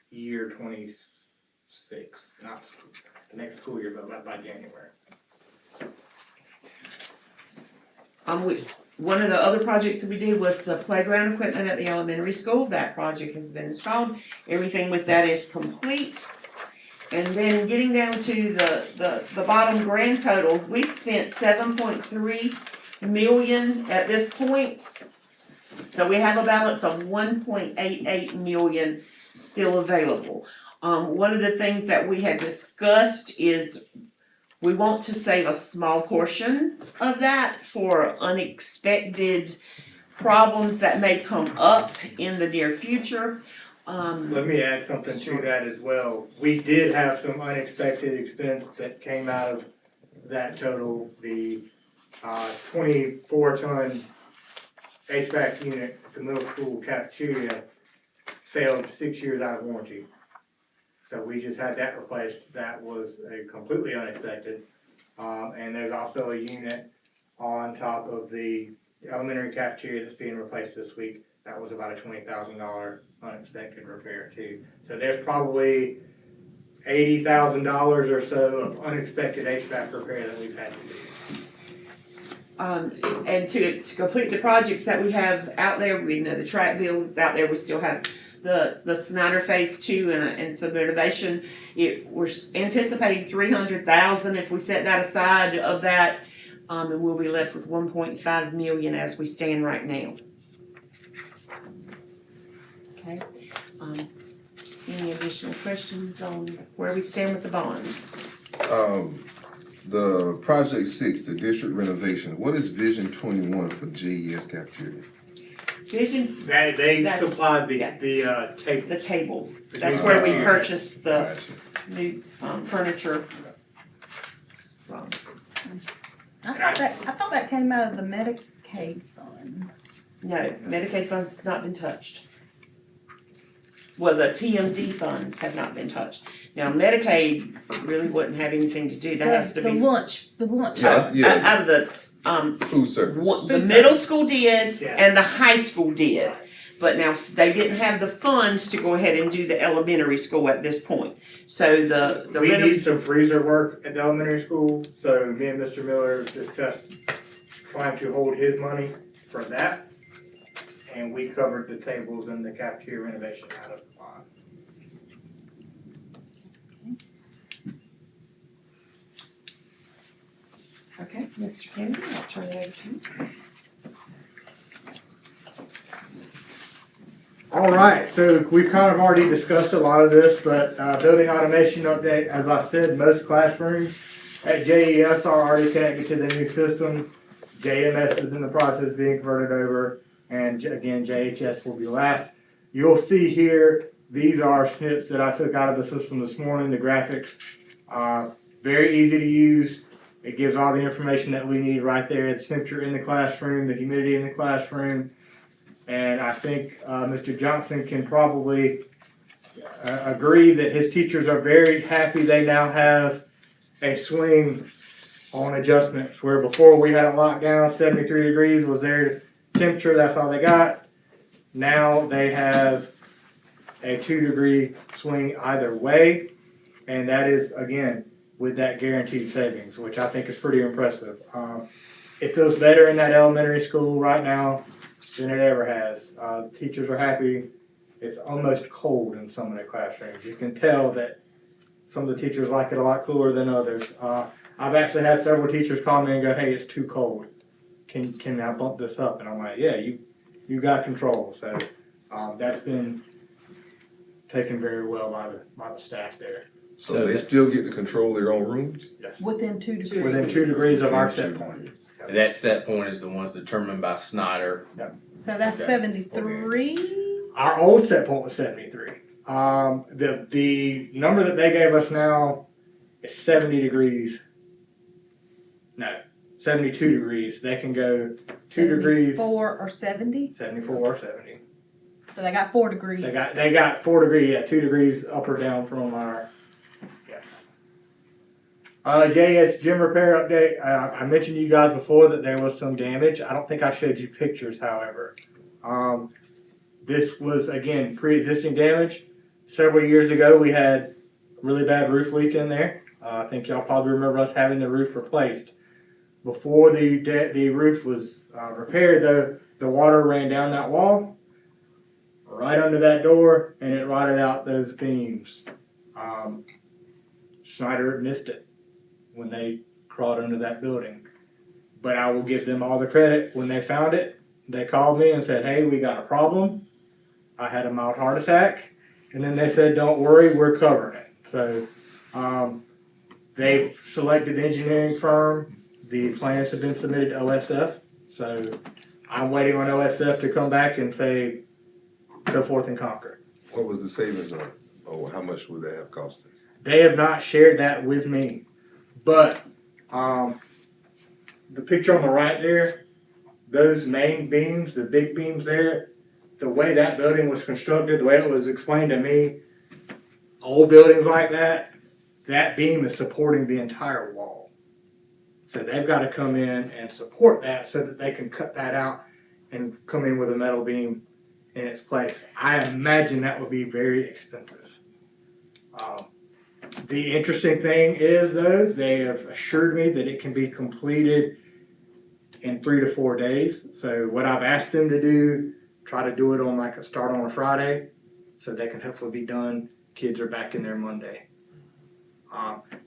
year 26, not the next school year, but by January. One of the other projects that we did was the playground equipment at the elementary school. That project has been installed. Everything with that is complete. And then getting down to the bottom grand total, we've spent $7.3 million at this point. So we have a balance of $1.88 million still available. One of the things that we had discussed is we want to save a small portion of that for unexpected problems that may come up in the near future. Let me add something to that as well. We did have some unexpected expense that came out of that total. The 24-ton HVAC unit at the middle school cafeteria failed 6 years out of warranty. So we just had that replaced. That was completely unexpected. And there's also a unit on top of the elementary cafeteria that's being replaced this week. That was about a $20,000 unexpected repair too. So there's probably $80,000 or so of unexpected HVAC repair that we've had to do. And to complete the projects that we have out there, we know the track bill is out there, we still have the Snyder Phase 2 and some renovation. We're anticipating 300,000 if we set that aside of that, and we'll be left with 1.5 million as we stand right now. Okay, any additional questions on where we stand with the bond? The project 6, the district renovation, what is Vision 21 for JES cafeteria? Vision, They That's- supplied yeah. the tape. the tables, that's where we purchased the Gotcha. new furniture from. I thought that came out of the Medicaid funds. No, Medicaid funds has not been touched. Well, the TMD funds have not been touched. Now, Medicaid really wouldn't have anything to do, that has to The be. lunch. Yeah. Out of the, Food service. the Food middle school did Yeah. and the high school did. But now, they didn't have the funds to go ahead and do the elementary school at this point. So the We reno- need some freezer work at the elementary school, so me and Mr. Miller discussed trying to hold his money for that. And we covered the tables and the cafeteria renovation out of the bond. Okay, Mr. Kennedy, I'll turn it over to you. All right, so we've kind of already discussed a lot of this, but building automation update, as I said, most classrooms at JES are already connected to the new system. JMS is in the process of being converted over, and again, JHS will be last. You'll see here, these are snips that I took out of the system this morning, the graphics. Very easy to use. It gives all the information that we need right there, the temperature in the classroom, the humidity in the classroom. And I think Mr. Johnson can probably agree that his teachers are very happy they now have a swing on adjustments, where before we had it locked down, 73 degrees was their temperature, that's all they got. Now they have a 2-degree swing either way, and that is, again, with that guaranteed savings, which I think is pretty impressive. It feels better in that elementary school right now than it ever has. Teachers are happy. It's almost cold in some of the classrooms. You can tell that some of the teachers like it a lot cooler than others. I've actually had several teachers call me and go, "Hey, it's too cold. Can I bump this up?" And I'm like, "Yeah, you got control." So that's been taken very well by the staff there. So they still get to control their own rooms? Yes. Within 2 degrees. Within 2 degrees of our Within set 2 point. degrees. That set point is the ones determined by Snyder. So that's Okay. 73. Our old set point was 73. The number that they gave us now is 70 degrees. No, 72 degrees. They can go 2 degrees, 4 or 70. 74 or 70. So they got 4 degrees. They got 4 degrees, yeah, 2 degrees up or down from our, yes. JS gym repair update. I mentioned to you guys before that there was some damage. I don't think I showed you pictures, however. This was, again, pre-existing damage. Several years ago, we had really bad roof leak in there. I think y'all probably remember us having the roof replaced. Before the roof was repaired, though, the water ran down that wall, right under that door, and it rotted out those beams. Snyder missed it when they crawled under that building. But I will give them all the credit. When they found it, they called me and said, "Hey, we got a problem." I had a mild heart attack. And then they said, "Don't worry, we're covering it." So they've selected the engineering firm. The plans have been submitted to OSF. So I'm waiting on OSF to come back and say, go forth and conquer. What was the savings on it? Or how much would that have cost us? They have not shared that with me. But the picture on the right there, those main beams, the big beams there, the way that building was constructed, the way it was explained to me, old buildings like that, that beam is supporting the entire wall. So they've got to come in and support that so that they can cut that out and come in with a metal beam in its place. I imagine that would be very expensive. The interesting thing is, though, they have assured me that it can be completed in 3 to 4 days. So what I've asked them to do, try to do it on start on a Friday, so they can hopefully be done. Kids are back in there Monday.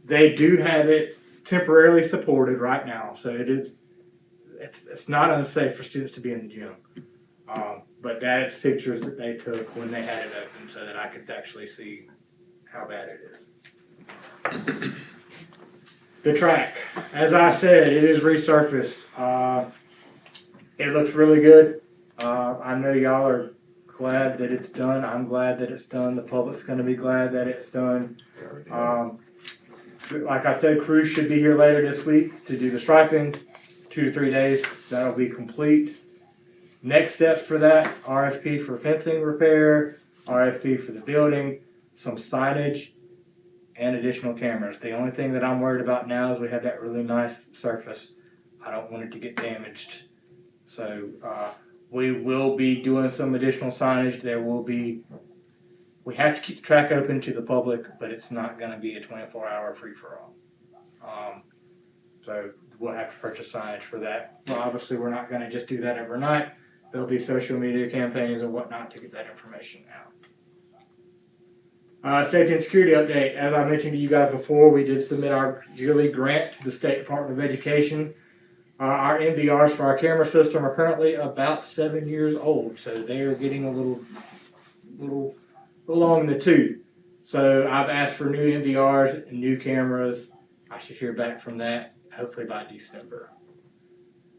They do have it temporarily supported right now, so it's not unsafe for students to be in the gym. But that is pictures that they took when they had it open so that I could actually see how bad it is. The track, as I said, it is resurfaced. It looks really good. I know y'all are glad that it's done. I'm glad that it's done. The public's gonna be glad that it's done. Like I said, crews should be here later this week to do the striping, 2 to 3 days, that'll be complete. Next steps for that, RFP for fencing repair, RFP for the building, some signage, and additional cameras. The only thing that I'm worried about now is we have that really nice surface. I don't want it to get damaged. So, we will be doing some additional signage. We have to keep the track open to the public, but it's not gonna be a 24-hour free-for-all. So we'll have to purchase signage for that. Well, obviously, we're not gonna just do that overnight. There'll be social media campaigns and whatnot to get that information out. Safety and security update. As I mentioned to you guys before, we did submit our yearly grant to the State Department of Education. Our MVRs for our camera system are currently about 7 years old, so they are getting a little long in the tooth. So I've asked for new MVRs and new cameras. I should hear back from that hopefully by December.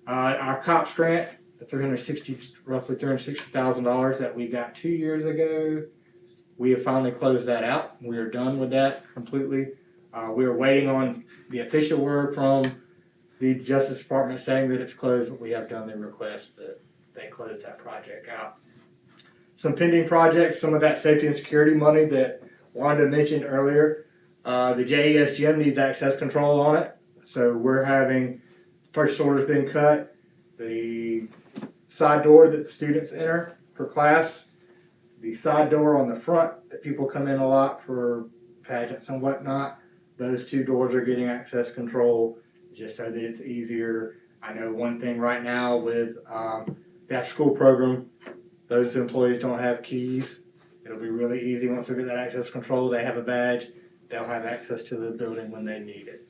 Our COPS grant, the roughly $360,000 that we got 2 years ago, we have finally closed that out. We are done with that completely. We are waiting on the official word from the Justice Department saying that it's closed, but we have done the request that they close that project out. Some pending projects, some of that safety and security money that Wanda mentioned earlier. The JES gym needs access control on it. So we're having purchase orders been cut. The side door that the students enter for class, the side door on the front that people come in a lot for pageants and whatnot, those 2 doors are getting access control just so that it's easier. I know one thing right now with the after school program, those employees don't have keys. It'll be really easy once we get that access control. They have a badge. They'll have access to the building when they need it.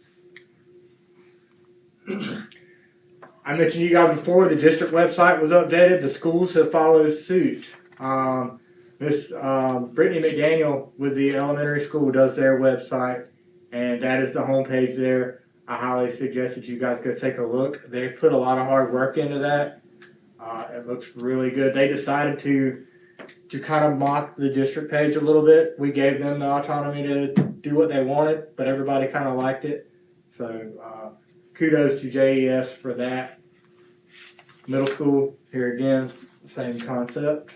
I mentioned to you guys before, the district website was updated. The schools have followed suit. Miss Brittany McDaniel with the elementary school does their website, and that is the homepage there. I highly suggest that you guys go take a look. They've put a lot of hard work into that. It looks really good. They decided to kind of mock the district page a little bit. We gave them the autonomy to do what they wanted, but everybody kind of liked it. So kudos to JES for that. Middle school, here again, same concept.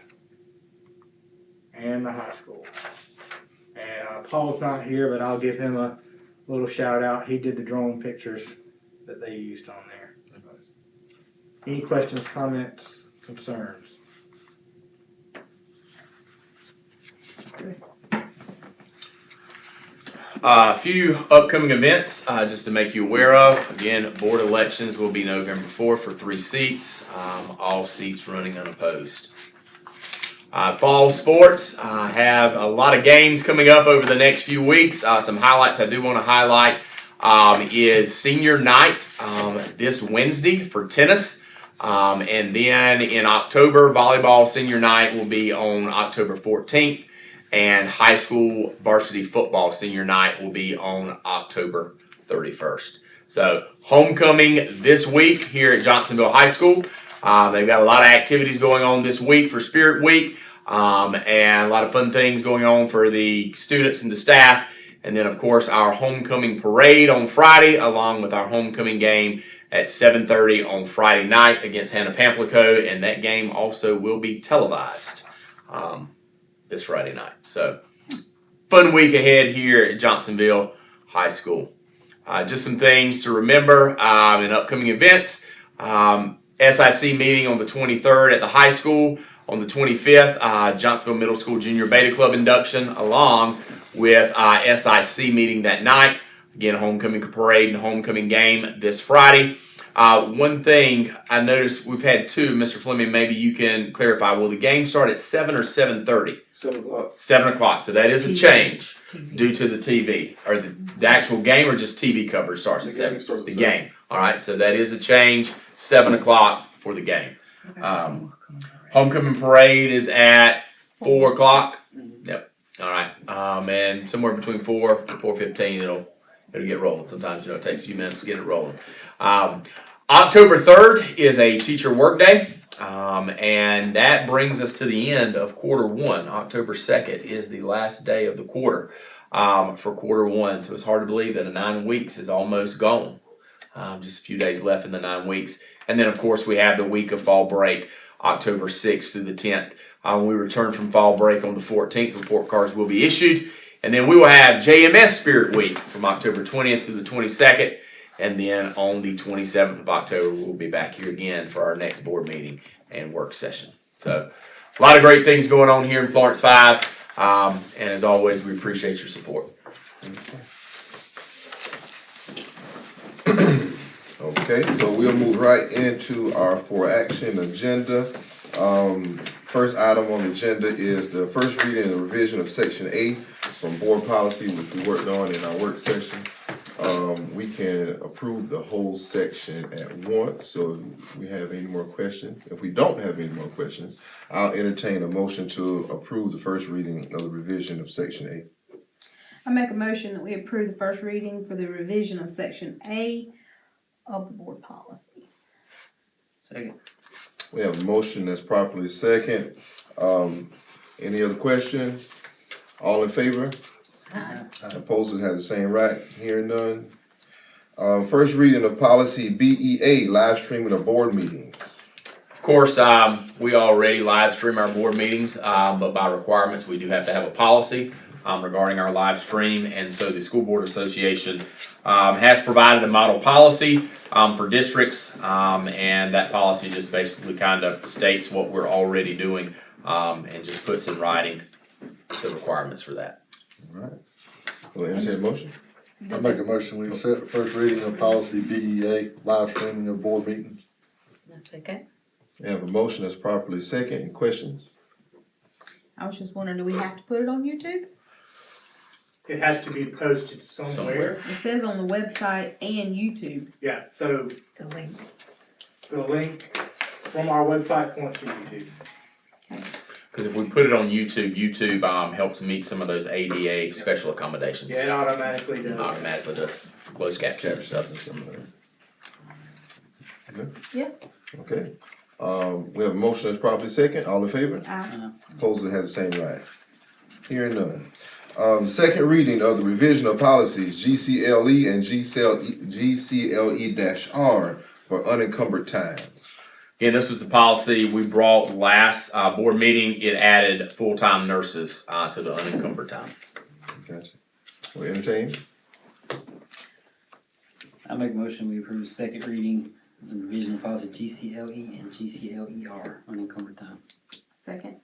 And the high school. And Paul's not here, but I'll give him a little shout out. He did the drone pictures that they used on there. Any questions, comments, concerns? A few upcoming events, just to make you aware of. Again, board elections will be November 4th for 3 seats, all seats running unopposed. Fall sports, have a lot of games coming up over the next few weeks. Some highlights I do want to highlight is senior night this Wednesday for tennis. And then in October, volleyball senior night will be on October 14th. And high school varsity football senior night will be on October 31st. So homecoming this week here at Johnsonville High School. They've got a lot of activities going on this week for Spirit Week, and a lot of fun things going on for the students and the staff. And then, of course, our homecoming parade on Friday, along with our homecoming game at 7:30 on Friday night against Hannah Pamplico. And that game also will be televised this Friday night. So, fun week ahead here at Johnsonville High School. Just some things to remember in upcoming events. SIC meeting on the 23rd at the high school. On the 25th, Johnsonville Middle School Junior Beta Club induction, along with SIC meeting that night. Again, homecoming parade and homecoming game this Friday. One thing I noticed, we've had two, Mr. Fleming, maybe you can clarify, will the game start at 7 or 7:30? 7 o'clock. 7 o'clock, so that is a TV. change TV. due to the TV, or the actual game, or just TV coverage starts at The 7? game starts at The 7. game, alright, so that is a change, 7 o'clock for the game. Homecoming parade is at 4 o'clock. Yep, alright, and somewhere between 4 and 4:15, it'll get rolling. Sometimes, it takes a few minutes to get it rolling. October 3rd is a teacher workday. And that brings us to the end of quarter one. October 2nd is the last day of the quarter for quarter one. So it's hard to believe that 9 weeks is almost gone. Just a few days left in the 9 weeks. And then, of course, we have the week of fall break, October 6th through the 10th. When we return from fall break on the 14th, report cards will be issued. And then we will have JMS Spirit Week from October 20th through the 22nd. And then on the 27th of October, we'll be back here again for our next board meeting and work session. So a lot of great things going on here in Florence 5. And as always, we appreciate your support. Okay, so we'll move right into our for action agenda. First item on the agenda is the first reading and revision of section A from board policy, which we worked on in our work session. We can approve the whole section at once, so if we have any more questions. If we don't have any more questions, I'll entertain a motion to approve the first reading of the revision of section A. I make a motion that we approve the first reading for the revision of section A of the board policy. Second. We have a motion that's properly second. Any other questions? All in favor? Opposers have the same right. Hearing none. First reading of policy BEA, live streaming of board meetings. Of course, we already live stream our board meetings, but by requirements, we do have to have a policy regarding our live stream. And so the School Board Association has provided a model policy for districts, and that policy just basically kind of states what we're already doing and just puts in writing the requirements for that. All right. Will entertain a motion? I make a motion, we accept the first reading of policy BEA, live streaming of board meetings. A second. We have a motion that's properly second. Any questions? I was just wondering, do we have to put it on YouTube? It has to be posted somewhere. It says on the website and YouTube. Yeah, so The link. the link from our website points to YouTube. Because if we put it on YouTube, YouTube helps meet some of those ADA special accommodations. Yeah, it automatically does. Automatically does closed caption and stuff. Good? Yeah. Okay. We have a motion that's properly second. All in favor? Aye. Opposers have the same right. Hearing none. Second reading of the revision of policies GCLE and GCLE-R for unencumbered time. Again, this was the policy we brought last board meeting. It added full-time nurses to the unencumbered time. Gotcha. We entertain. I make a motion, we approve second reading and revision of policy GCLE and GCLER unencumbered time. Second.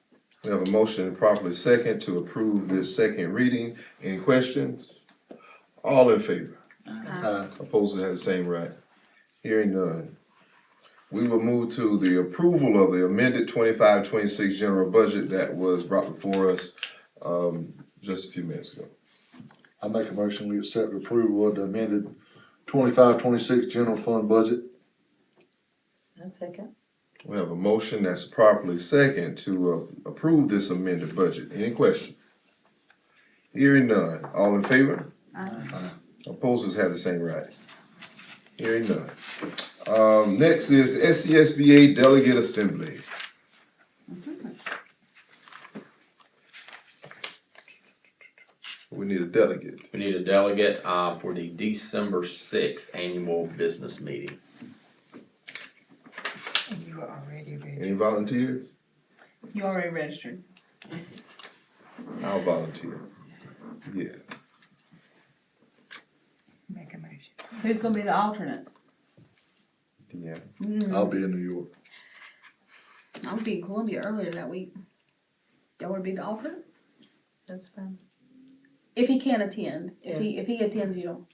We have a motion properly second to approve this second reading. Any questions? All in favor? Opposers have the same right. Hearing none. We will move to the approval of the amended 25-26 general budget that was brought before us just a few minutes ago. I make a motion, we accept the approval of the amended 25-26 general fund budget. A second. We have a motion that's properly second to approve this amended budget. Any question? Hearing none. All in favor? Opposers have the same right. Hearing none. Next is the SCSBA Delegate Assembly. We need a delegate. We need a delegate for the December 6th annual business meeting. And you are already ready. Any volunteers? You already registered. I'll volunteer. Yes. Make a motion. Who's gonna be the alternate? Yeah. I'll be in New York. I'll be in Columbia earlier that week. Y'all wanna be the alternate? That's fine. If he can attend. If he attends, you don't.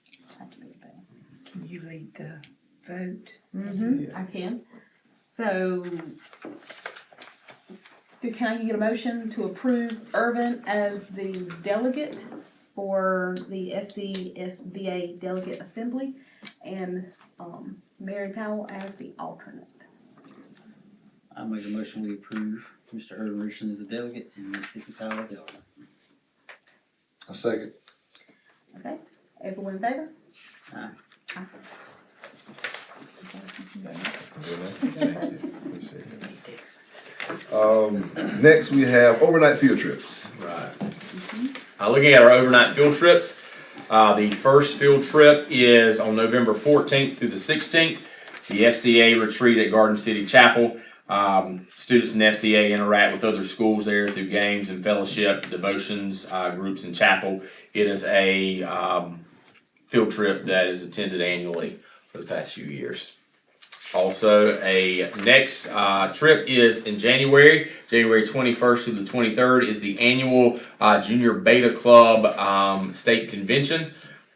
Can you lead the vote? Mm-hmm, I can. So, can I get a motion to approve Irvin as the delegate for the SCSBA Delegate Assembly and, Mary Powell as the alternate? I make a motion we approve Mr. Irvin Richardson as the delegate and Ms. Sissy Powell as the alternate. A second. Okay, everyone in favor? Aye. Aye. Next we have overnight field trips. Right. Looking at our overnight field trips, the first field trip is on November 14th through the 16th. The FCA retreat at Garden City Chapel. Students in FCA interact with other schools there through games and fellowship, devotions, groups in chapel. It is a field trip that is attended annually for the past few years. Also, a next trip is in January 21st through the 23rd is the annual Junior Beta Club state convention.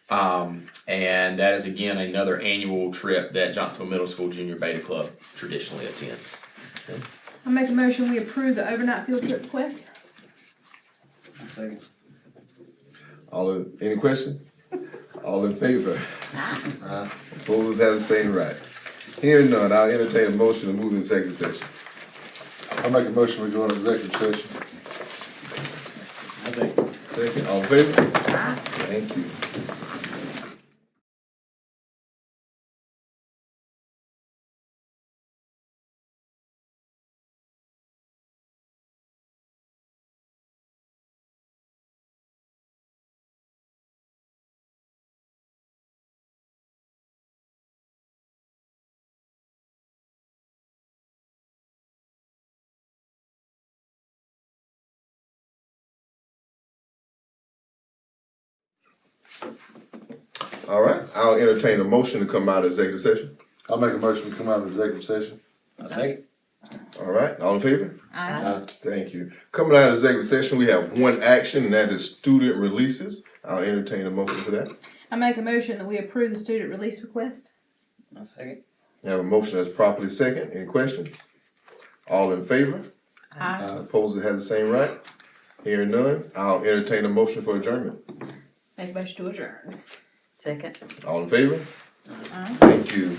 And that is again another annual trip that Johnsonville Middle School Junior Beta Club traditionally attends. I make a motion, we approve the overnight field trip request. A second. Any questions? All in favor? Opposers have the same right. Hearing none, I'll entertain a motion to move in executive session. I make a motion we go into executive session. I second. Second, all in favor? Thank you. All right, I'll entertain a motion to come out of executive session. I'll make a motion we come out of executive session. A second. All right, all in favor? Aye. Thank you. Coming out of executive session, we have one action, and that is student releases. I'll entertain a motion for that. I make a motion that we approve the student release request. A second. I have a motion that's properly second. Any questions? All in favor? Aye. Opposed have the same right? Hearing none, I'll entertain a motion for adjournment. Make a motion to adjourn. Second. All in favor? Aye. Thank you.